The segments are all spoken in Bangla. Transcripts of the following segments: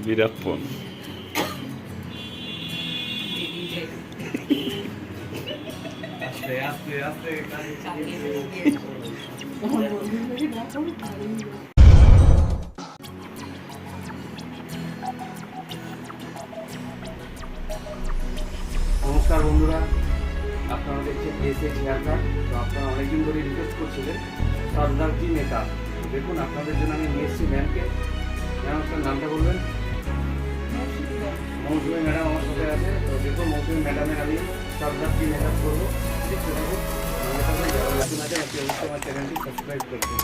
বীরাপ্পন। নমস্কার বন্ধুরা, আপনারা দেখছেন এসএইচ হেয়ার কাট। তো আপনারা অনেকদিন ধরে রিকোয়েস্ট করছিলেন সরদারজি মেকআপ। দেখুন আপনাদের জন্য আমি নিয়ে এসেছি ম্যামকে। ম্যাম আপনার নামটা বলবেন? মৌসুমী ম্যাডাম আমার সাথে আছে। তো দেখুন মৌসুমী ম্যাডামের আমি সরদারজি মেকআপ করবো, দেখতে থাকুন। যারা নতুন আছেন আপনি অবশ্যই আমার চ্যানেলটি সাবস্ক্রাইব করবেন।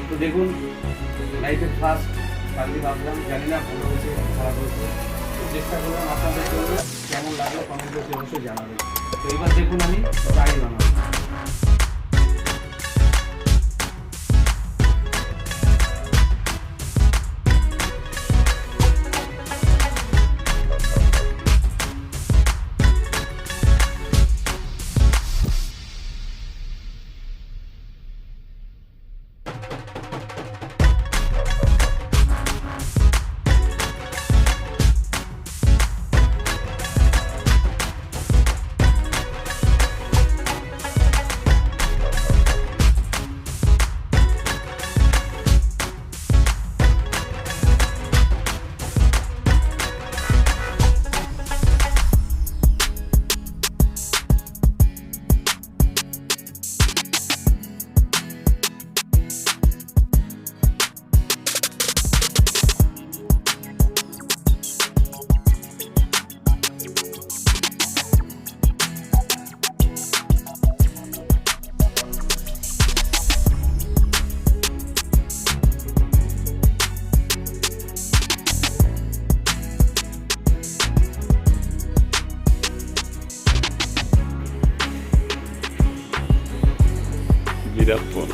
তো দেখুন লাইফের ফার্স্ট কালকে ভাবলাম, জানি না ভালো হয়েছে খারাপ হয়েছে, তো চেষ্টা করলাম আপনাদের জন্য। কেমন লাগলো কমেন্ট বক্সে অবশ্যই জানাবেন। তো এবার দেখুন আমি গাড়ি বানাবো। বীরাপ্পন।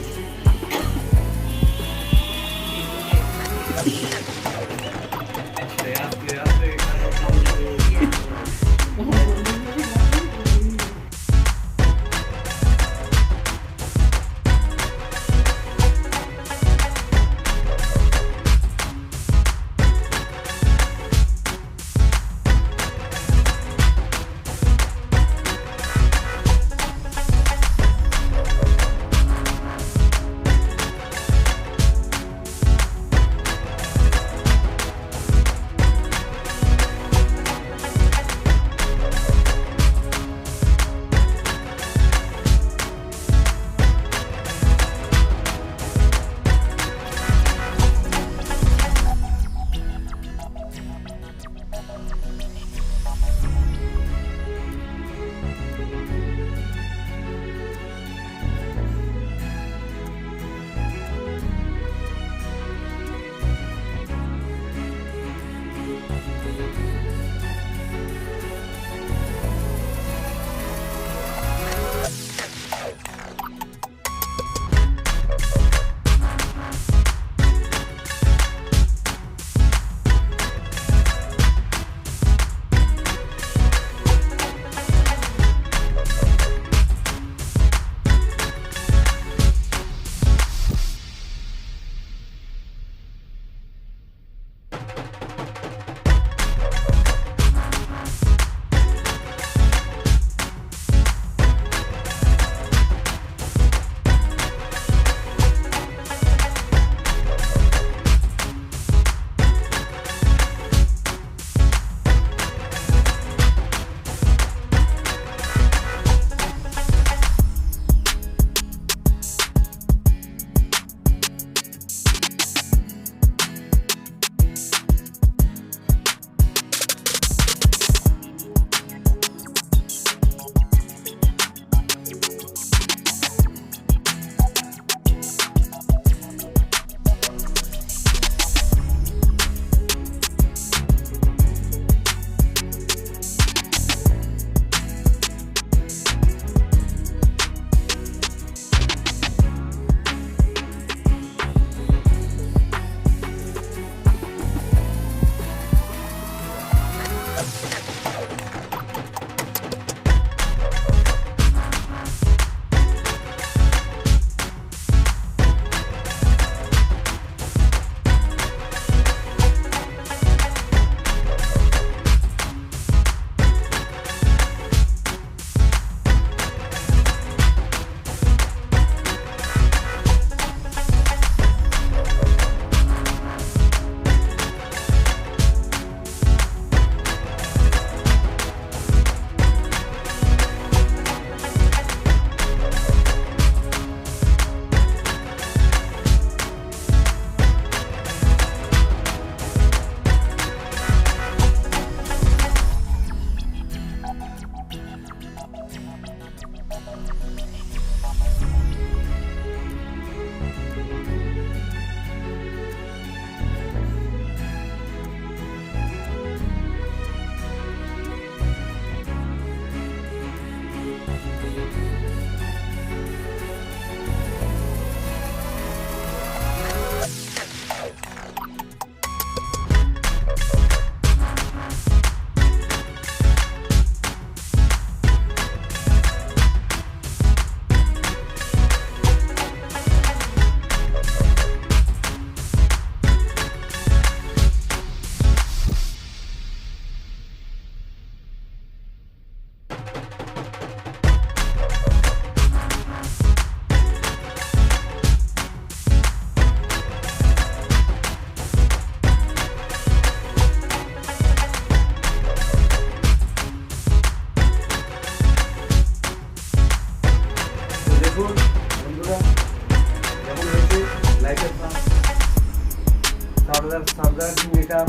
সর্দারজি মেকআপ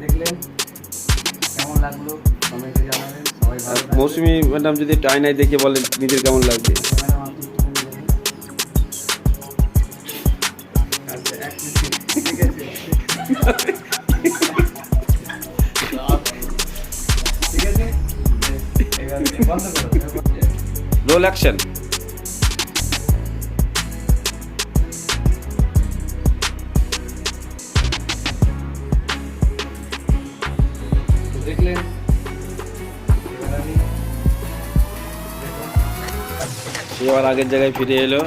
দেখলেন, কেমন লাগলো কমেন্টে জানাবেন। সবাই ভালো থাকবেন। মৌসুমি ম্যাডাম যদি আয়নায় দেখে বলেন নিজের কেমন লাগছে। ম্যাডাম আপনি একটুখানি দেখুন। আচ্ছা, এক মিনিট, ঠিক আছে ঠিক আছে, এবার বন্ধ করো। Roll action. দেখলেন, এবার আমি সে আবার আগের জায়গায় ফিরে এলো।